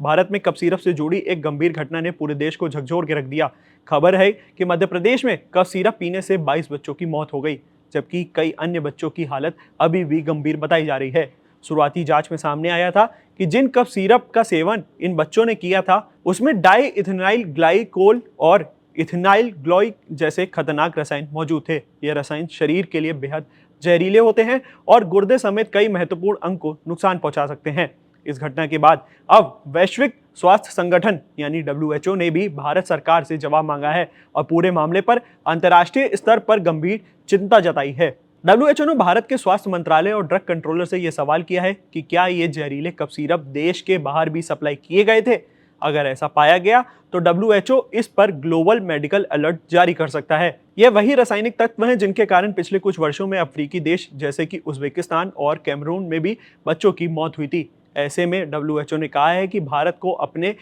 भारत में cough syrup से जुड़ी एक गंभीर घटना ने पूरे देश को झकझोर के रख दिया। खबर है कि मध्य प्रदेश में कफ सिरप पीने से 22 बच्चों की मौत हो गई, जबकि कई अन्य बच्चों की हालत अभी भी गंभीर बताई जा रही है। शुरुआती जांच में सामने आया था कि जिन कफ सिरप का सेवन इन बच्चों ने किया था उसमें डाई इथेनाइल ग्लाइकोल और इथेनाइल ग्लोइक जैसे खतरनाक रसायन मौजूद थे। ये रसायन शरीर के लिए बेहद जहरीले होते हैं और गुर्दे समेत कई महत्वपूर्ण अंग को नुकसान पहुंचा सकते हैं। इस घटना के बाद अब वैश्विक स्वास्थ्य संगठन यानी WHO ने भी भारत सरकार से जवाब मांगा है और पूरे मामले पर अंतर्राष्ट्रीय स्तर पर गंभीर चिंता जताई है। WHO ने भारत के स्वास्थ्य मंत्रालय और ड्रग कंट्रोलर से यह सवाल किया है कि क्या ये जहरीले कफ सिरप देश के बाहर भी सप्लाई किए गए थे। अगर ऐसा पाया गया तो WHO इस पर ग्लोबल मेडिकल अलर्ट जारी कर सकता है। ये वही रासायनिक तत्व हैं जिनके कारण पिछले कुछ वर्षों में अफ्रीकी देश जैसे कि उज्बेकिस्तान और कैमरून में भी बच्चों की मौत हुई थी। ऐसे में WHO ने कहा है कि भारत को अपने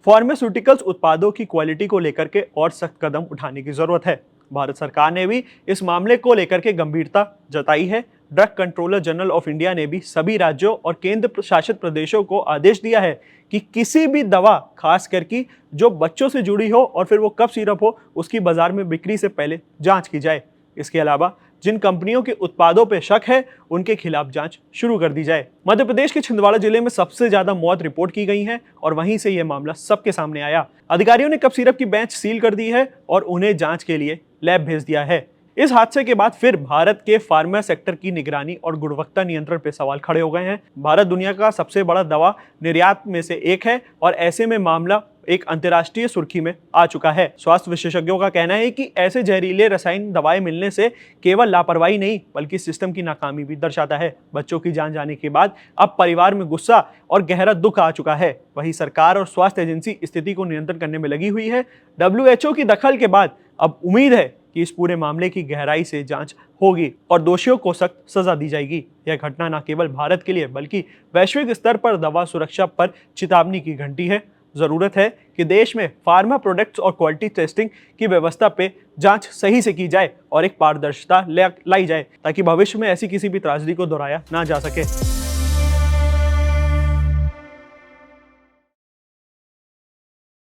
फार्मास्यूटिकल्स उत्पादों की क्वालिटी को लेकर के और सख्त कदम उठाने की जरूरत है। भारत सरकार ने भी इस मामले को लेकर के गंभीरता जताई है। Drug controller general of India ने भी सभी राज्यों और केंद्र शासित प्रदेशों को आदेश दिया है कि किसी भी दवा, खास करके जो बच्चों से जुड़ी हो और फिर वो कफ सिरप हो, उसकी बाजार में बिक्री से पहले जांच की जाए। इसके अलावा जिन कंपनियों के उत्पादों पर शक है उनके खिलाफ जांच शुरू कर दी जाए। मध्य प्रदेश के छिंदवाड़ा जिले में सबसे ज्यादा मौत रिपोर्ट की गई है और वहीं से यह मामला सबके सामने आया। अधिकारियों ने कफ सिरप की बेंच सील कर दी है और उन्हें जांच के लिए लैब भेज दिया है। इस हादसे के बाद फिर भारत के फार्मा सेक्टर की निगरानी और गुणवत्ता नियंत्रण पे सवाल खड़े हो गए हैं। भारत दुनिया का सबसे बड़ा दवा निर्यात में से एक है और ऐसे में मामला एक अंतर्राष्ट्रीय सुर्खी में आ चुका है। स्वास्थ्य विशेषज्ञों का कहना है कि ऐसे जहरीले रसायन दवाएं मिलने से केवल लापरवाही नहीं बल्कि सिस्टम की नाकामी भी दर्शाता है। बच्चों की जान जाने के बाद अब परिवार में गुस्सा और गहरा दुख आ चुका है। वहीं सरकार और स्वास्थ्य एजेंसी स्थिति को नियंत्रण करने में लगी हुई है। WHO की दखल के बाद अब उम्मीद है कि इस पूरे मामले की गहराई से जांच होगी और दोषियों को सख्त सजा दी जाएगी। यह घटना न केवल भारत के लिए बल्कि वैश्विक स्तर पर दवा सुरक्षा पर चेतावनी की घंटी है। जरूरत है कि देश में फार्मा प्रोडक्ट्स और क्वालिटी टेस्टिंग की व्यवस्था पे जांच सही से की जाए और एक पारदर्शिता लाई जाए ताकि भविष्य में ऐसी किसी भी त्रासदी को दोहराया ना जा सके।